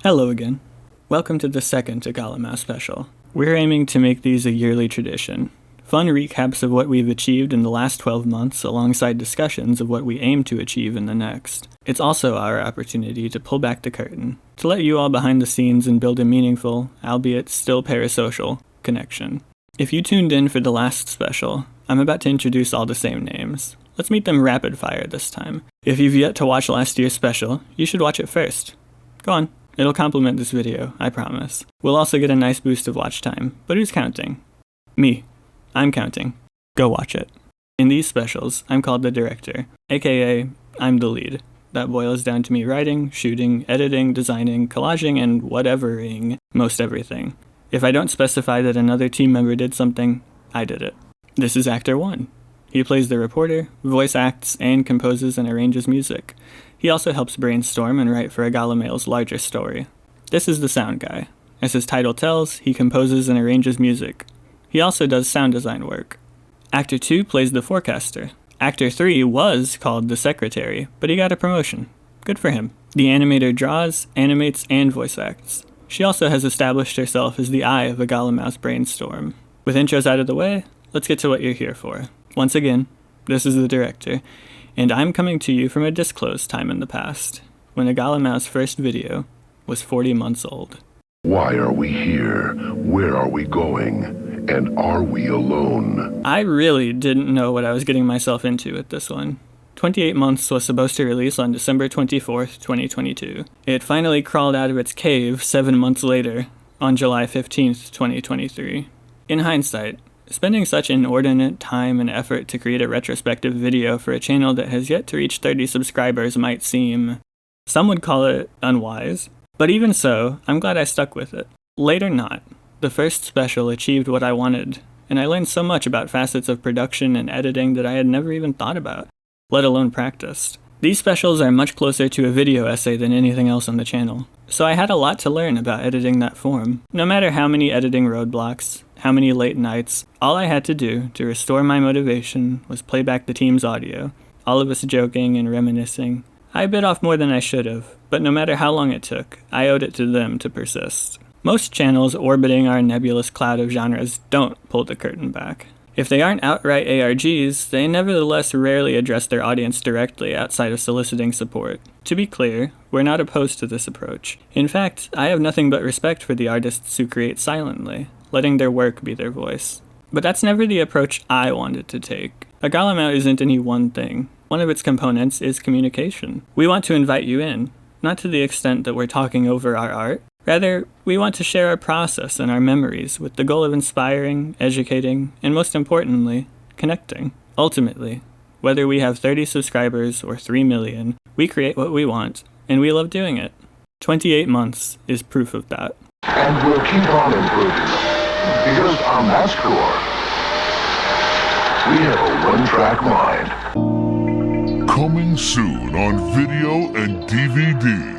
Hello again. Welcome to the second Tagalama special. We're aiming to make these a yearly tradition. Fun recaps of what we've achieved in the last 12 months alongside discussions of what we aim to achieve in the next. It's also our opportunity to pull back the curtain, to let you all behind the scenes and build a meaningful, albeit still parasocial, connection. If you tuned in for the last special, I'm about to introduce all the same names. Let's meet them rapid fire this time. If you've yet to watch last year's special, you should watch it first. Go on. It'll complement this video, I promise. We'll also get a nice boost of watch time, but who's counting? Me. I'm counting. Go watch it. In these specials, I'm called the director, aka I'm the lead. That boils down to me writing, shooting, editing, designing, collaging, and whatevering most everything. If I don't specify that another team member did something, I did it. This is Actor 1. He plays the reporter, voice acts, and composes and arranges music. He also helps brainstorm and write for Agalamail's larger story. This is the sound guy. As his title tells, he composes and arranges music. He also does sound design work. Actor 2 plays the forecaster. Actor 3 was called the secretary, but he got a promotion. Good for him. The animator draws, animates, and voice acts. She also has established herself as the eye of Agalamail's brainstorm. With intros out of the way, let's get to what you're here for. Once again, this is the director, and I'm coming to you from a disclosed time in the past, when Agalamail's first video was 40 months old. Why are we here? Where are we going? And are we alone? I really didn't know what I was getting myself into with this one. 28 Months was supposed to release on December 24th, 2022. It finally crawled out of its cave 7 months later, on July 15th, 2023. In hindsight, spending such inordinate time and effort to create a retrospective video for a channel that has yet to reach 30 subscribers might seem, some would call it unwise, but even so, I'm glad I stuck with it. Late or not, the first special achieved what I wanted, and I learned so much about facets of production and editing that I had never even thought about, let alone practiced. These specials are much closer to a video essay than anything else on the channel, so I had a lot to learn about editing that form. No matter how many editing roadblocks, how many late nights, all I had to do to restore my motivation was play back the team's audio, all of us joking and reminiscing. I bit off more than I should have, but no matter how long it took, I owed it to them to persist. Most channels orbiting our nebulous cloud of genres don't pull the curtain back. If they aren't outright ARGs, they nevertheless rarely address their audience directly outside of soliciting support. To be clear, we're not opposed to this approach. In fact, I have nothing but respect for the artists who create silently, letting their work be their voice. But that's never the approach I wanted to take. Agalamail isn't any one thing. One of its components is communication. We want to invite you in, not to the extent that we're talking over our art. Rather, we want to share our process and our memories with the goal of inspiring, educating, and most importantly, connecting. Ultimately, whether we have 30 subscribers or 3 million, we create what we want, and we love doing it. 28 months is proof of that. And we'll keep on improving. Because on Mascore, we have a one-track mind. Coming soon on video and DVD.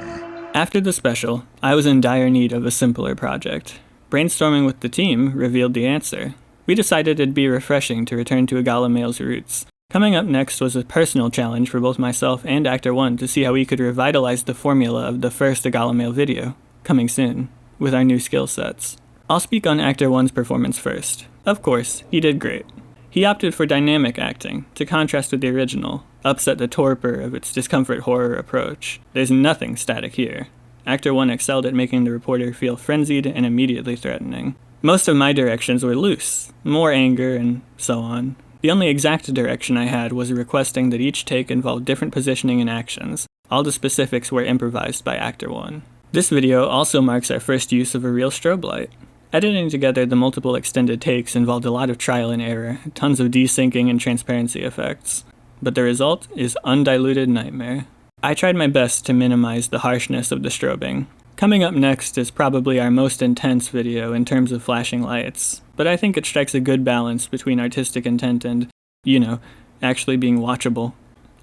After the special, I was in dire need of a simpler project. Brainstorming with the team revealed the answer. We decided it'd be refreshing to return to Agalamail's roots. Coming up next was a personal challenge for both myself and Actor 1 to see how we could revitalize the formula of the first Agalamail video, coming soon, with our new skill sets. I'll speak on Actor 1's performance first. Of course, he did great. He opted for dynamic acting, to contrast with the original, upset the torpor of its discomfort horror approach. There's nothing static here. Actor 1 excelled at making the reporter feel frenzied and immediately threatening. Most of my directions were loose, more anger and so on. The only exact direction I had was requesting that each take involve different positioning and actions. All the specifics were improvised by Actor 1. This video also marks our first use of a real strobe light. Editing together the multiple extended takes involved a lot of trial and error, tons of desyncing and transparency effects. But the result is undiluted nightmare. I tried my best to minimize the harshness of the strobing. Coming up next is probably our most intense video in terms of flashing lights, but I think it strikes a good balance between artistic intent and, actually being watchable.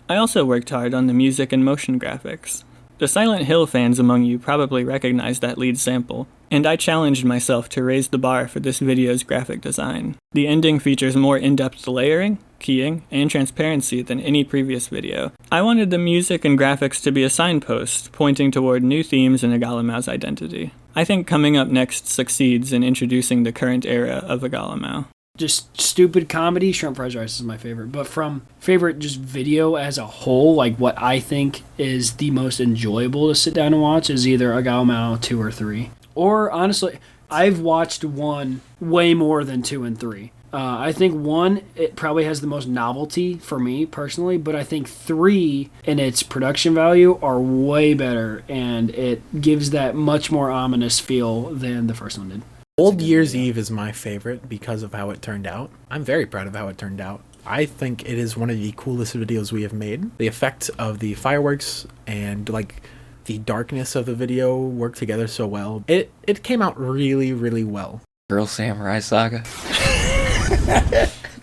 I also worked hard on the music and motion graphics. The Silent Hill fans among you probably recognize that lead sample, and I challenged myself to raise the bar for this video's graphic design. The ending features more in-depth layering, keying, and transparency than any previous video. I wanted the music and graphics to be a signpost, pointing toward new themes in Agalamau's identity. I think Coming Up Next succeeds in introducing the current era of Agalamau. Just stupid comedy, Shrimp Fries Rice is my favorite. But from favorite just video as a whole, like what I think is the most enjoyable to sit down and watch is either Agalamau 2 or 3. Or honestly, I've watched 1 way more than 2 and 3. I think 1, it probably has the most novelty for me personally, but I think 3 in its production value are way better, and it gives that much more ominous feel than the first one did. Old Year's Eve is my favorite because of how it turned out. I'm very proud of how it turned out. I think it is one of the coolest videos we have made. The effect of the fireworks and like the darkness of the video worked together so well. It came out really, really well. Girl Samurai Saga.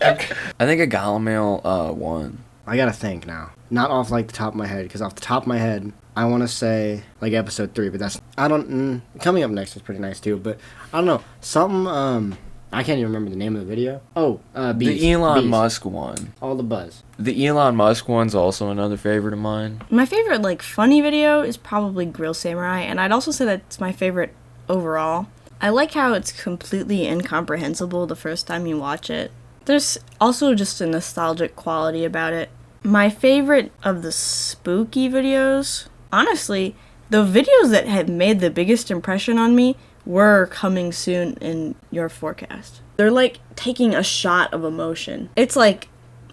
I think Agalamau won. I gotta think now. Not off like the top of my head, because off the top of my head, I want to say like episode 3, but that's Coming Up Next is pretty nice too. But I don't know, something I can't even remember the name of the video. Bees. The Elon Bees. Musk one. All the buzz. The Elon Musk one's also another favorite of mine. My favorite like funny video is probably Grill Samurai, and I'd also say that's my favorite overall. I like how it's completely incomprehensible the first time you watch it. There's also just a nostalgic quality about it. My favorite of the spooky videos, honestly, the videos that have made the biggest impression on me were coming soon in your forecast. They're like taking a shot of emotion. It's like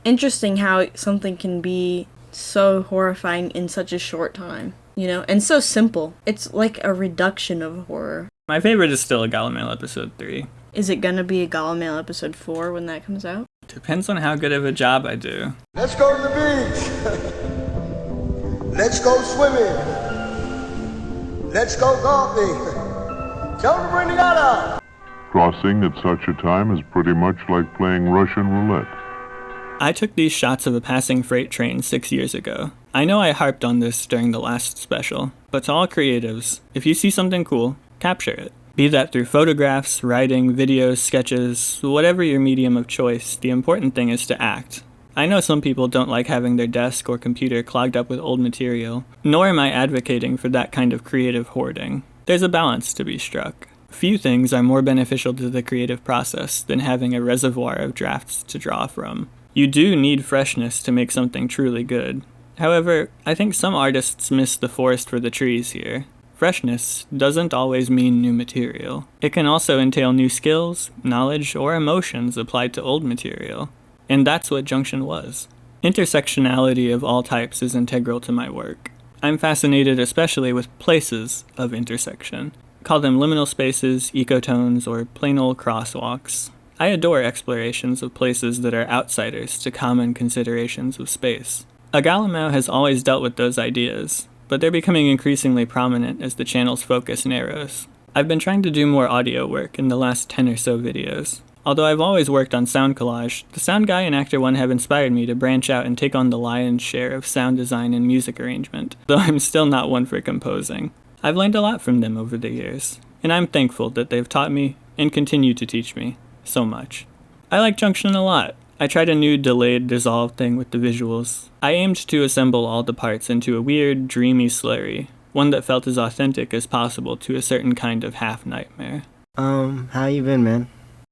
interesting how something can be so horrifying in such a short time, you know, and so simple. It's like a reduction of horror. My favorite is still Agalamau episode 3. Is it gonna be Agalamau episode 4 when that comes out? Depends on how good of a job I do. Let's go to the beach. Let's go swimming. Let's go golfing. Tell them to bring the yacht out. Crossing at such a time is pretty much like playing Russian roulette. I took these shots of a passing freight train 6 years ago. I know I harped on this during the last special, but to all creatives, if you see something cool, capture it. Be that through photographs, writing, videos, sketches, whatever your medium of choice, the important thing is to act. I know some people don't like having their desk or computer clogged up with old material, nor am I advocating for that kind of creative hoarding. There's a balance to be struck. Few things are more beneficial to the creative process than having a reservoir of drafts to draw from. You do need freshness to make something truly good. However, I think some artists miss the forest for the trees here. Freshness doesn't always mean new material. It can also entail new skills, knowledge, or emotions applied to old material. And that's what Junction was. Intersectionality of all types is integral to my work. I'm fascinated especially with places of intersection. Call them liminal spaces, ecotones, or plain old crosswalks. I adore explorations of places that are outsiders to common considerations of space. Agalamau has always dealt with those ideas, but they're becoming increasingly prominent as the channel's focus narrows. I've been trying to do more audio work in the last 10 or so videos. Although I've always worked on sound collage, the Sound Guy and Actor One have inspired me to branch out and take on the lion's share of sound design and music arrangement, though I'm still not one for composing. I've learned a lot from them over the years, and I'm thankful that they've taught me, and continue to teach me, so much. I like Junction a lot. I tried a new delayed dissolve thing with the visuals. I aimed to assemble all the parts into a weird, dreamy slurry, one that felt as authentic as possible to a certain kind of half-nightmare. How you been, man?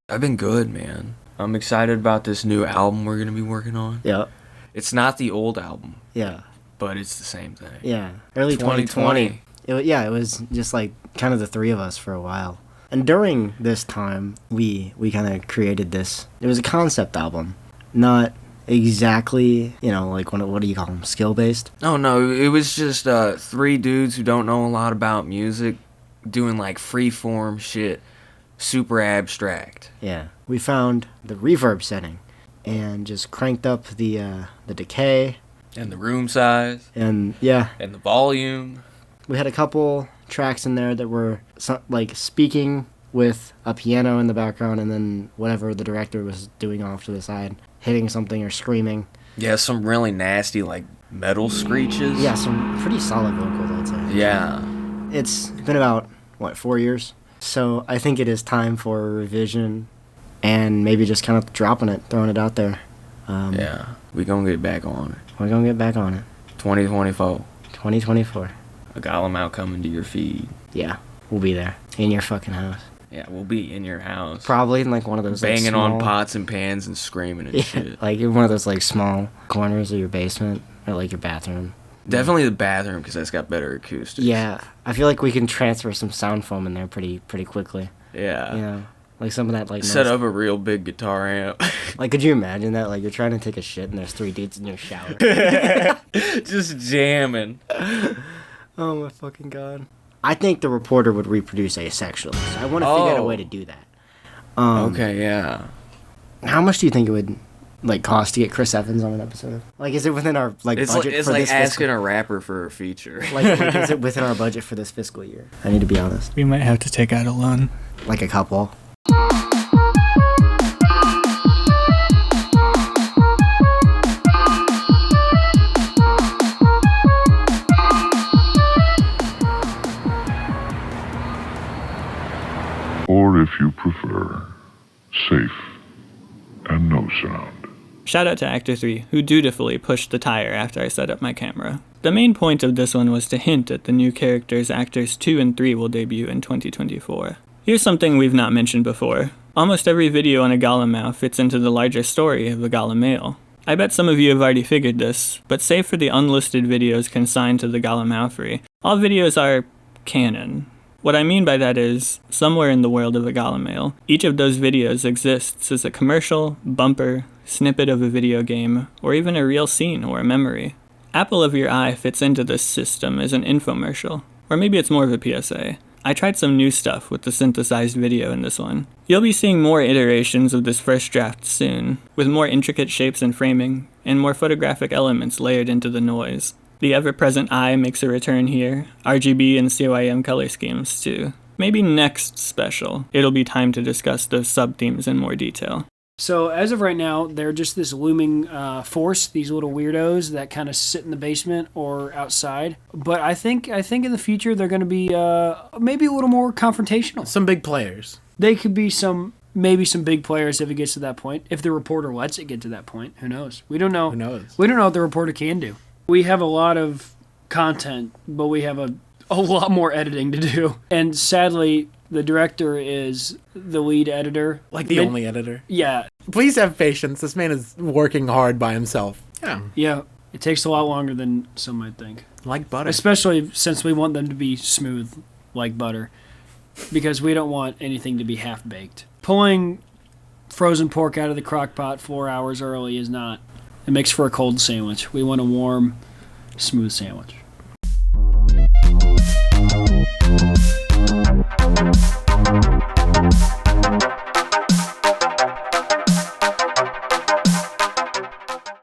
I've been good, man. I'm excited about this new album we're going to be working on. Yeah. It's not the old album, Yeah. but it's the same thing. Yeah. Early 2020. It was just like kind of the three of us for a while. And during this time, we kind of created this. It was a concept album, not exactly, like what do you call them, skill-based? Oh, no, it was just 3 dudes who don't know a lot about music doing like free-form shit, super abstract. Yeah. We found the reverb setting and just cranked up the decay. And the room size. And, yeah. And the volume. We had a couple tracks in there that were like speaking with a piano in the background, and then whatever the director was doing off to the side, hitting something or screaming. Yeah, some really nasty like metal screeches. Yeah, some pretty solid vocals, I'd say. Yeah. It's been about 4 years, so I think it is time for a revision and maybe just kind of dropping it, throwing it out there. Yeah, we gonna get back on it. We're gonna get back on it. 2024. 2024. A Gollum out coming to your feed. Yeah, we'll be there in your fucking house. Yeah, we'll be in your house. Probably in like one of those banging like, small, on pots and pans and screaming and yeah, shit. like in one of those like small corners of your basement or like your bathroom. Definitely the bathroom because that's got better acoustics. Yeah, I feel like we can transfer some sound foam in there pretty quickly. Yeah. You know, like some of that like set up a real big guitar amp. Like, could you imagine that? Like, you're trying to take a shit and there's 3 dudes in your shower. Just jamming. Oh my fucking god. I think the reporter would reproduce asexually, so I want to figure out a way to do that. Okay, yeah. How much do you think it would like cost to get Chris Evans on an episode? Like, is it within our like it's budget like, it's for like this asking fiscal? a rapper for a feature. Like, is it within our budget for this fiscal year? I need to be honest. We might have to take out a loan. Like a couple. Or if you prefer, safe and no sound. Shout out to Actor 3, who dutifully pushed the tire after I set up my camera. The main point of this one was to hint at the new characters Actors 2 and 3 will debut in 2024. Here's something we've not mentioned before. Almost every video on a Gallimao fits into the larger story of a Gallimale. I bet some of you have already figured this, but save for the unlisted videos consigned to the Gallimaufry, all videos are canon. What I mean by that is, somewhere in the world of a Gallimale, each of those videos exists as a commercial, bumper, snippet of a video game, or even a real scene or a memory. Apple of Your Eye fits into this system as an infomercial, or maybe it's more of a PSA. I tried some new stuff with the synthesized video in this one. You'll be seeing more iterations of this first draft soon, with more intricate shapes and framing, and more photographic elements layered into the noise. The ever-present eye makes a return here, RGB and CYM color schemes too. Maybe next special, it'll be time to discuss those sub-themes in more detail. So as of right now, they're just this looming force, these little weirdos that kind of sit in the basement or outside. But I think in the future they're going to be maybe a little more confrontational. Some big players. They could be maybe some big players if it gets to that point. If the reporter lets it get to that point, who knows? We don't know. Who knows? We don't know what the reporter can do. We have a lot of content, but we have a lot more editing to do. And sadly, the director is the lead editor. Like the only editor. Yeah. Please have patience. This man is working hard by himself. Yeah. Yeah. It takes a lot longer than some might think. Like butter. Especially since we want them to be smooth like butter. Because we don't want anything to be half-baked. Pulling frozen pork out of the crock pot 4 hours early is not. It makes for a cold sandwich. We want a warm, smooth sandwich.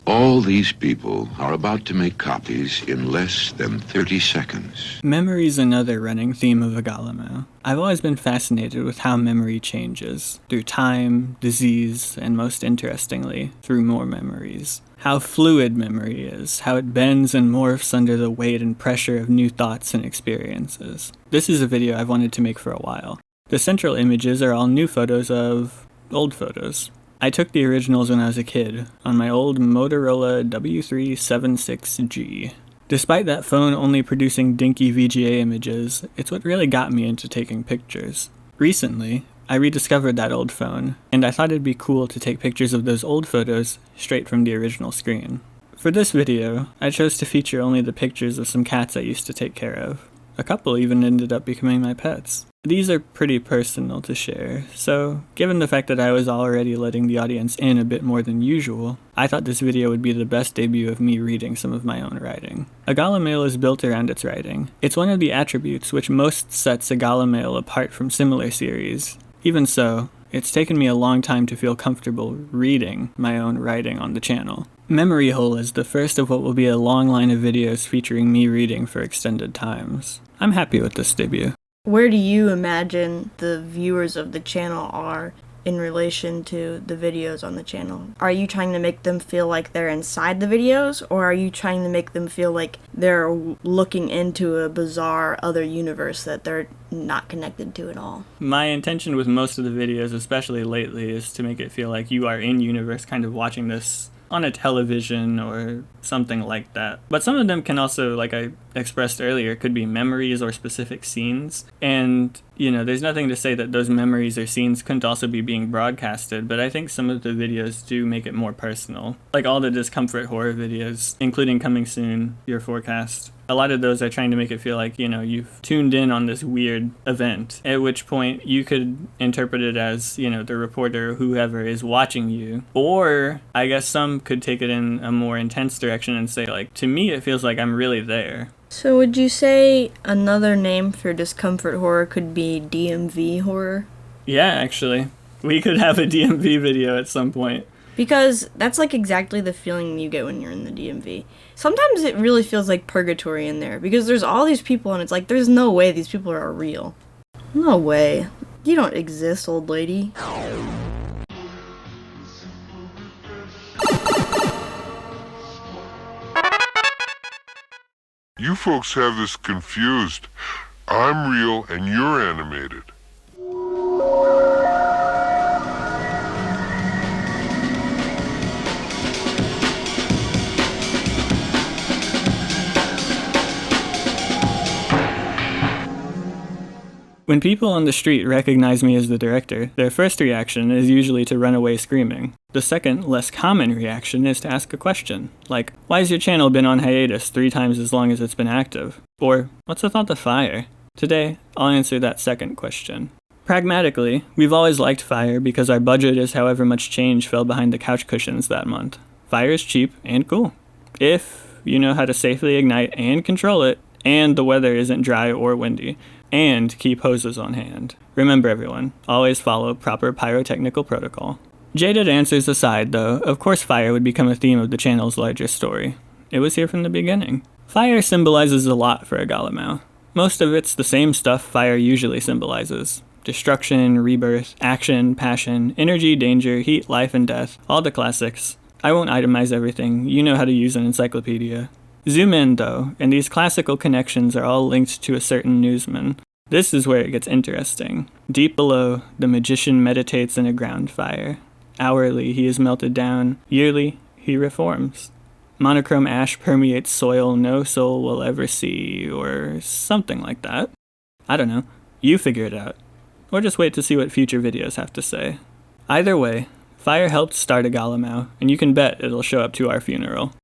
All these people are about to make copies in less than 30 seconds. Memory's another running theme of a Gallimao. I've always been fascinated with how memory changes, through time, disease, and most interestingly, through more memories. How fluid memory is, how it bends and morphs under the weight and pressure of new thoughts and experiences. This is a video I've wanted to make for a while. The central images are all new photos of old photos. I took the originals when I was a kid, on my old Motorola W376G. Despite that phone only producing dinky VGA images, it's what really got me into taking pictures. Recently, I rediscovered that old phone, and I thought it'd be cool to take pictures of those old photos straight from the original screen. For this video, I chose to feature only the pictures of some cats I used to take care of. A couple even ended up becoming my pets. These are pretty personal to share, so given the fact that I was already letting the audience in a bit more than usual, I thought this video would be the best debut of me reading some of my own writing. A Gallimale is built around its writing. It's one of the attributes which most sets a Gallimale apart from similar series. Even so, it's taken me a long time to feel comfortable reading my own writing on the channel. Memory Hole is the first of what will be a long line of videos featuring me reading for extended times. I'm happy with this debut. Where do you imagine the viewers of the channel are in relation to the videos on the channel? Are you trying to make them feel like they're inside the videos, or are you trying to make them feel like they're looking into a bizarre other universe that they're not connected to at all? My intention with most of the videos, especially lately, is to make it feel like you are in universe kind of watching this on a television or something like that. But some of them can also, like I expressed earlier, could be memories or specific scenes. And, there's nothing to say that those memories or scenes couldn't also be being broadcasted, but I think some of the videos do make it more personal. Like all the discomfort horror videos, including Coming Soon, Your Forecast. A lot of those are trying to make it feel like, you've tuned in on this weird event, at which point you could interpret it as, the reporter or whoever is watching you. Or I guess some could take it in a more intense direction and say, like, to me, it feels like I'm really there. So would you say another name for discomfort horror could be DMV horror? Yeah, actually. We could have a DMV video at some point. Because that's like exactly the feeling you get when you're in the DMV. Sometimes it really feels like purgatory in there, because there's all these people and it's like, there's no way these people are real. No way. You don't exist, old lady. You folks have this confused. I'm real and you're animated. When people on the street recognize me as the director, their first reaction is usually to run away screaming. The second, less common reaction is to ask a question, like, why has your channel been on hiatus 3 times as long as it's been active? Or, what's with all the fire? Today, I'll answer that second question. Pragmatically, we've always liked fire because our budget is however much change fell behind the couch cushions that month. Fire is cheap and cool, if you know how to safely ignite and control it, and the weather isn't dry or windy, and keep hoses on hand. Remember everyone, always follow proper pyrotechnical protocol. Jaded answers aside though, of course fire would become a theme of the channel's larger story. It was here from the beginning. Fire symbolizes a lot for Agalamau. Most of it's the same stuff fire usually symbolizes. Destruction, rebirth, action, passion, energy, danger, heat, life, and death. All the classics. I won't itemize everything, you know how to use an encyclopedia. Zoom in, though, and these classical connections are all linked to a certain newsman. This is where it gets interesting. Deep below, the magician meditates in a ground fire. Hourly, he is melted down. Yearly, he reforms. Monochrome ash permeates soil no soul will ever see, or something like that. I don't know. You figure it out. Or just wait to see what future videos have to say. Either way, fire helped start Agalamau, and you can bet it'll show up to our funeral.